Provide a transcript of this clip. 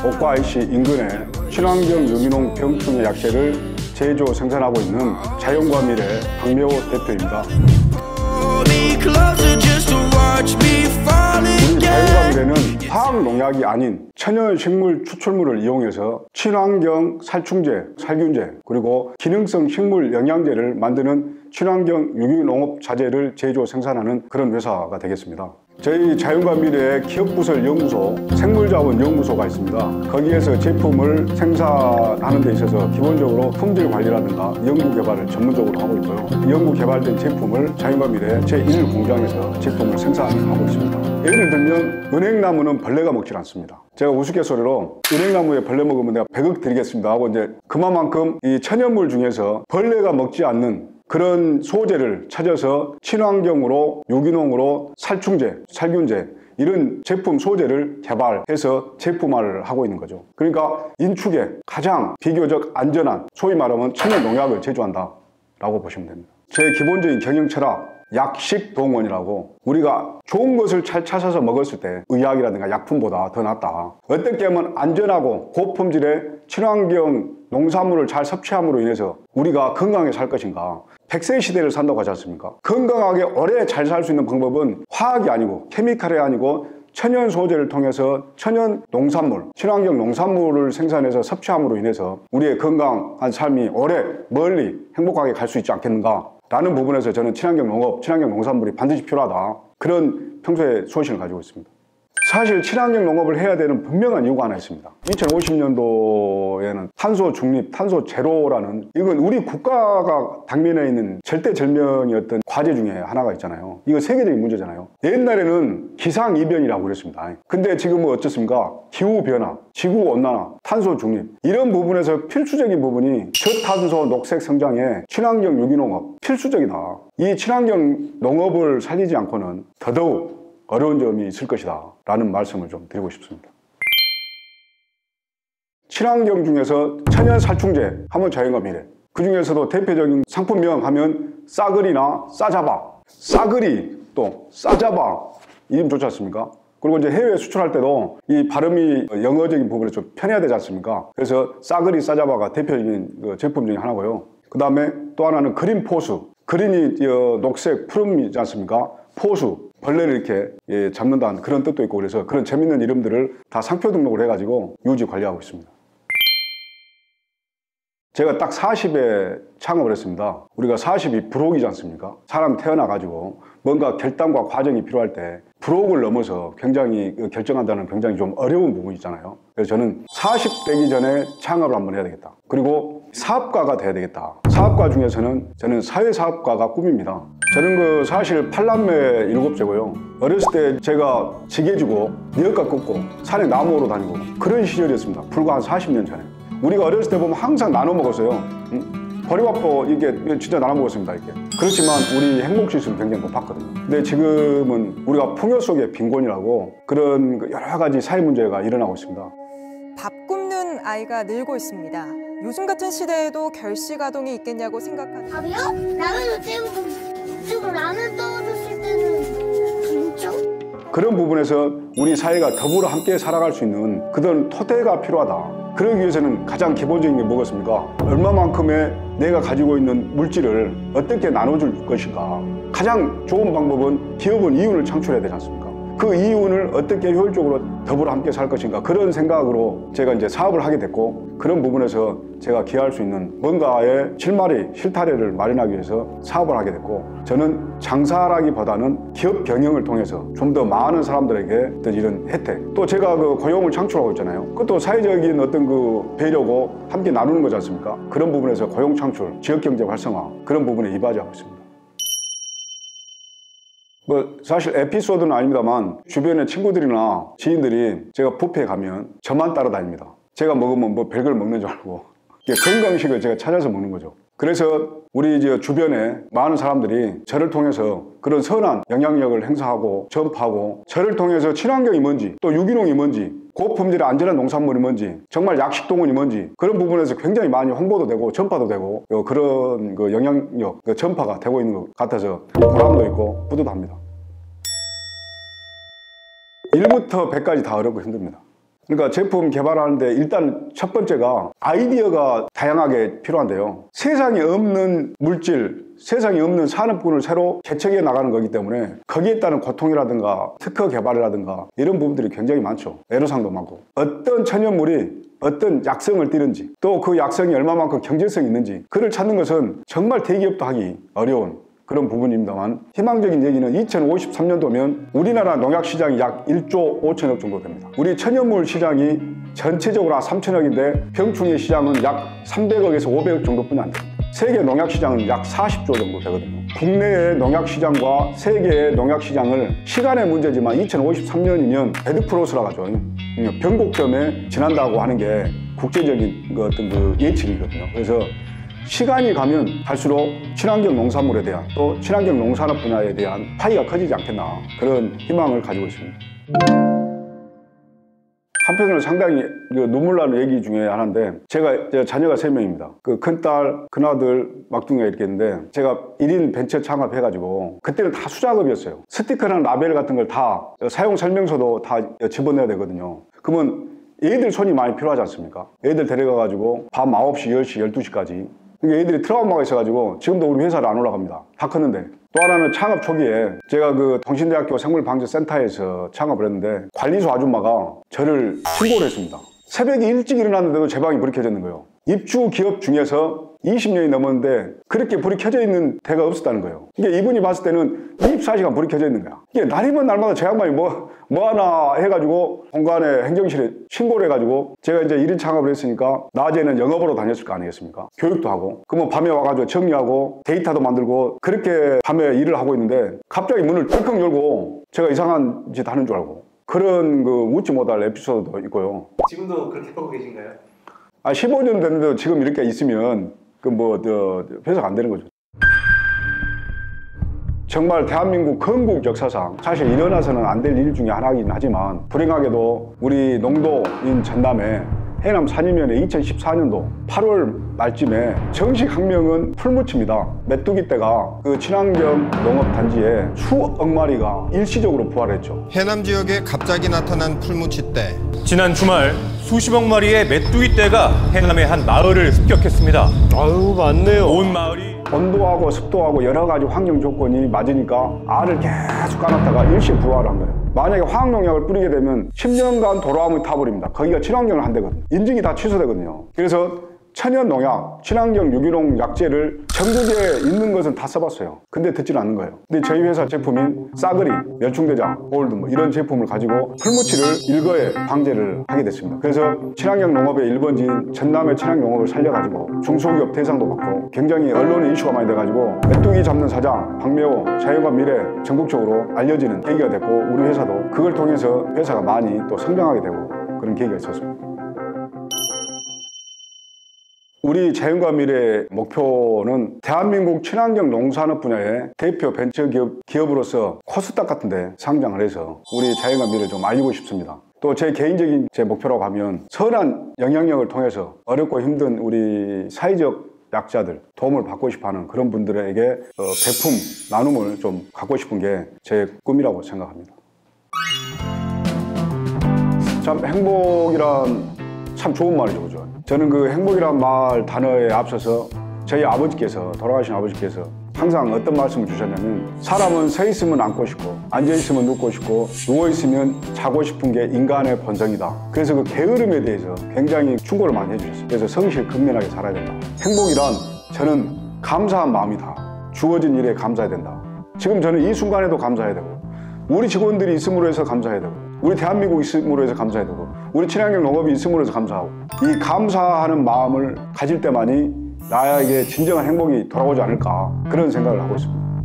옥과 IC 인근에 친환경 유기농 병충해 약재를 제조 생산하고 있는 자연과 미래 박명호 대표입니다. 우리 자연과 미래는 화학 농약이 아닌 천연 식물 추출물을 이용해서 친환경 살충제, 살균제, 그리고 기능성 식물 영양제를 만드는 친환경 유기농업 자재를 제조 생산하는 그런 회사가 되겠습니다. 저희 자연과 미래의 기업부설 연구소, 생물자원연구소가 있습니다. 거기에서 제품을 생산하는 데 있어서 기본적으로 품질 관리라든가 연구개발을 전문적으로 하고 있고요. 연구개발된 제품을 자연과 미래의 제1공장에서 제품을 생산하고 있습니다. 예를 들면 은행나무는 벌레가 먹질 않습니다. 제가 우스갯소리로 은행나무에 벌레 먹으면 내가 100억 드리겠습니다 하고 이제 그만큼 이 천연물 중에서 벌레가 먹지 않는 그런 소재를 찾아서 친환경으로 유기농으로 살충제, 살균제 이런 제품 소재를 개발해서 제품화를 하고 있는 거죠. 그러니까 인축에 가장 비교적 안전한 소위 말하면 천연 농약을 제조한다 라고 보시면 됩니다. 제 기본적인 경영 철학 약식동원이라고 우리가 좋은 것을 잘 찾아서 먹었을 때 의약이라든가 약품보다 더 낫다. 어떻게 하면 안전하고 고품질의 친환경 농산물을 잘 섭취함으로 인해서 우리가 건강하게 살 것인가. 100세 시대를 산다고 하지 않습니까? 건강하게 오래 잘 살 수 있는 방법은 화학이 아니고 케미칼이 아니고 천연 소재를 통해서 천연 농산물, 친환경 농산물을 생산해서 섭취함으로 인해서 우리의 건강한 삶이 오래 멀리 행복하게 갈 수 있지 않겠는가 라는 부분에서 저는 친환경 농업, 친환경 농산물이 반드시 필요하다. 그런 평소에 소신을 가지고 있습니다. 사실 친환경 농업을 해야 되는 분명한 이유가 하나 있습니다. 2050년도에는 탄소 중립, 탄소 제로라는 이건 우리 국가가 당면에 있는 절대절명이었던 과제 중에 하나가 있잖아요. 이거 세계적인 문제잖아요. 옛날에는 기상이변이라고 그랬습니다. 근데 지금은 어떻습니까? 기후변화, 지구온난화, 탄소 중립 이런 부분에서 필수적인 부분이 저탄소 녹색 성장에 친환경 유기농업 필수적이다. 이 친환경 농업을 살리지 않고는 더더욱 어려운 점이 있을 것이다 라는 말씀을 좀 드리고 싶습니다. 친환경 중에서 천연 살충제 하면 자연과 미래, 그 중에서도 대표적인 상품명 하면 싸그리나 싸잡아, 싸그리 또 싸잡아 이름 좋지 않습니까? 그리고 이제 해외 수출할 때도 이 발음이 영어적인 부분에 좀 편해야 되지 않습니까? 그래서 싸그리 싸잡아가 대표적인 제품 중에 하나고요. 그 다음에 또 하나는 그린 포수, 그린이 녹색 푸름이지 않습니까? 포수, 벌레를 이렇게 잡는다는 그런 뜻도 있고 그래서 그런 재밌는 이름들을 다 상표 등록을 해가지고 유지 관리하고 있습니다. 제가 딱 40에 창업을 했습니다. 우리가 40이 불혹이지 않습니까? 사람 태어나가지고 뭔가 결단과 과정이 필요할 때 불혹을 넘어서 굉장히 결정한다는 굉장히 좀 어려운 부분이 있잖아요. 그래서 저는 40 되기 전에 창업을 한번 해야 되겠다. 그리고 사업가가 돼야 되겠다. 사업가 중에서는 저는 사회사업가가 꿈입니다. 저는 사실 8남매 7째고요. 어렸을 때 제가 지게지고 니엇가 꽂고 산에 나무 오러 다니고 그런 시절이었습니다. 불과 한 40년 전에. 우리가 어렸을 때 보면 항상 나눠 먹었어요. 버리밥도 이게 진짜 나눠 먹었습니다. 이렇게. 그렇지만 우리 행복지수는 굉장히 높았거든요. 근데 지금은 우리가 풍요 속의 빈곤이라고 그런 여러 가지 사회 문제가 일어나고 있습니다. 밥 굶는 아이가 늘고 있습니다. 요즘 같은 시대에도 결식아동이 있겠냐고 생각하는 밥이요? 라면을 지금 라면 떨어졌을 때는 진짜? 그런 부분에서 우리 사회가 더불어 함께 살아갈 수 있는 그런 토대가 필요하다. 그러기 위해서는 가장 기본적인 게 뭐겠습니까? 얼마만큼의 내가 가지고 있는 물질을 어떻게 나눠줄 것인가. 가장 좋은 방법은 기업은 이윤을 창출해야 되지 않습니까? 그 이윤을 어떻게 효율적으로 더불어 함께 살 것인가 그런 생각으로 제가 이제 사업을 하게 됐고 그런 부분에서 제가 기여할 수 있는 뭔가의 실타래를 마련하기 위해서 사업을 하게 됐고 저는 장사라기보다는 기업 경영을 통해서 좀 더 많은 사람들에게 어떤 이런 혜택 또 제가 고용을 창출하고 있잖아요. 그것도 사회적인 어떤 배려고 함께 나누는 거지 않습니까? 그런 부분에서 고용 창출, 지역경제 활성화 그런 부분에 이바지하고 있습니다. 사실 에피소드는 아닙니다만 주변의 친구들이나 지인들이 제가 뷔페에 가면 저만 따라다닙니다. 제가 먹으면 별걸 먹는 줄 알고 건강식을 제가 찾아서 먹는 거죠. 그래서 우리 주변에 많은 사람들이 저를 통해서 그런 선한 영향력을 행사하고 전파하고 저를 통해서 친환경이 뭔지 또 유기농이 뭔지 고품질의 안전한 농산물이 뭔지 정말 약식동원이 뭔지 그런 부분에서 굉장히 많이 홍보도 되고 전파도 되고 그런 영향력 전파가 되고 있는 것 같아서 보람도 있고 뿌듯합니다. 1부터 100까지 다 어렵고 힘듭니다. 그러니까 제품 개발하는데 일단 첫 번째가 아이디어가 다양하게 필요한데요. 세상에 없는 물질, 세상에 없는 산업군을 새로 개척해 나가는 거기 때문에 거기에 따른 고통이라든가 특허 개발이라든가 이런 부분들이 굉장히 많죠. 애로사항도 많고, 어떤 천연물이 어떤 약성을 띠는지, 또 그 약성이 얼마만큼 경제성이 있는지 그를 찾는 것은 정말 대기업도 하기 어려운 그런 부분입니다만, 희망적인 얘기는 2053년도면 우리나라 농약 시장이 약 1조 5천억 정도 됩니다. 우리 천연물 시장이 전체적으로 한 3천억인데 병충해 시장은 약 300억에서 500억 정도뿐이 안 됩니다. 세계 농약 시장은 약 40조 정도 되거든요. 국내의 농약 시장과 세계의 농약 시장을, 시간의 문제지만 2053년이면 베드프로스라고 하죠. 변곡점에 지난다고 하는 게 국제적인 어떤 그 예측이거든요. 그래서 시간이 가면 갈수록 친환경 농산물에 대한, 또 친환경 농산업 분야에 대한 파이가 커지지 않겠나, 그런 희망을 가지고 있습니다. 한편으로는 상당히 눈물 나는 얘기 중에 하나인데, 제가 자녀가 3명입니다. 그 큰딸, 큰아들, 막둥이가 이렇게 있는데, 제가 1인 벤처 창업해가지고 그때는 다 수작업이었어요. 스티커나 라벨 같은 걸 다 사용 설명서도 다 집어넣어야 되거든요. 그러면 애들 손이 많이 필요하지 않습니까? 애들 데려가가지고 밤 9시, 10시, 12시까지. 그러니까 애들이 트라우마가 있어가지고 지금도 우리 회사를 안 올라갑니다. 다 컸는데. 또 하나는 창업 초기에 제가 그 동신대학교 생물방재센터에서 창업을 했는데, 관리소 아줌마가 저를 신고를 했습니다. 새벽에 일찍 일어났는데도 제 방이 불이 켜져 있는 거예요. 입주 기업 중에서 20년이 넘었는데 그렇게 불이 켜져 있는 데가 없었다는 거예요. 이게 이분이 봤을 때는 24시간 불이 켜져 있는 거야. 이게 날이면 날마다 제 양반이 뭐 하나 해가지고 공간에 행정실에 신고를 해가지고, 제가 이제 1인 창업을 했으니까 낮에는 영업으로 다녔을 거 아니겠습니까? 교육도 하고, 그러면 밤에 와가지고 정리하고 데이터도 만들고, 그렇게 밤에 일을 하고 있는데 갑자기 문을 덜컥 열고 제가 이상한 짓 하는 줄 알고, 그런 그 웃지 못할 에피소드도 있고요. 지금도 그렇게 하고 계신가요? 15년 됐는데도 지금 이렇게 있으면 회사가 안 되는 거죠. 정말 대한민국 건국 역사상 사실 일어나서는 안 될 일 중에 하나이긴 하지만, 불행하게도 우리 농도인 전남에 해남 산이면에 2014년도 8월 말쯤에 정식 학명은 풀무치입니다. 메뚜기 떼가 그 친환경 농업단지에 수억 마리가 일시적으로 부활했죠. 해남 지역에 갑자기 나타난 풀무치 떼. 지난 주말 수십억 마리의 메뚜기 떼가 해남의 한 마을을 습격했습니다. 아유, 맞네요. 온 마을이 온도하고 습도하고 여러 가지 환경 조건이 맞으니까 알을 계속 까놨다가 일시에 부활을 한 거예요. 만약에 화학농약을 뿌리게 되면 10년간 도로암이 타버립니다. 거기가 친환경을 한대거든요. 인증이 다 취소되거든요. 그래서 천연농약, 친환경 유기농 약재를 전국에 있는 것은 다 써봤어요. 근데 듣지는 않는 거예요. 근데 저희 회사 제품인 싸그리, 멸충대장, 골드 이런 제품을 가지고 풀무치를 일거에 방제를 하게 됐습니다. 그래서 친환경 농업의 1번지인 전남의 친환경 농업을 살려가지고 중소기업 대상도 받고, 굉장히 언론에 이슈가 많이 돼가지고 메뚜기 잡는 사장 박매호 자연과 미래 전국적으로 알려지는 계기가 됐고, 우리 회사도 그걸 통해서 회사가 많이 또 성장하게 되고 그런 계기가 있었습니다. 우리 자연과 미래의 목표는 대한민국 친환경 농산업 분야의 대표 벤처기업으로서 코스닥 같은 데 상장을 해서 우리 자연과 미래를 좀 알리고 싶습니다. 또 제 개인적인 목표라고 하면, 선한 영향력을 통해서 어렵고 힘든 우리 사회적 약자들 도움을 받고 싶어하는 그런 분들에게 배품 나눔을 좀 갖고 싶은 게 제 꿈이라고 생각합니다. 참 행복이란 참 좋은 말이죠, 그죠? 저는 그 행복이란 말 단어에 앞서서 저희 아버지께서, 돌아가신 아버지께서 항상 어떤 말씀을 주셨냐면, 사람은 서 있으면 앉고 싶고, 앉아 있으면 눕고 싶고, 누워 있으면 자고 싶은 게 인간의 본성이다. 그래서 그 게으름에 대해서 굉장히 충고를 많이 해주셨어요. 그래서 성실 근면하게 살아야 된다. 행복이란 저는 감사한 마음이다. 주어진 일에 감사해야 된다. 지금 저는 이 순간에도 감사해야 되고, 우리 직원들이 있음으로 해서 감사해야 되고, 우리 대한민국이 있음으로 해서 감사해야 되고, 우리 친환경 농업이 있음으로 해서 감사하고, 이 감사하는 마음을 가질 때만이 나에게 진정한 행복이 돌아오지 않을까, 그런 생각을 하고 있습니다.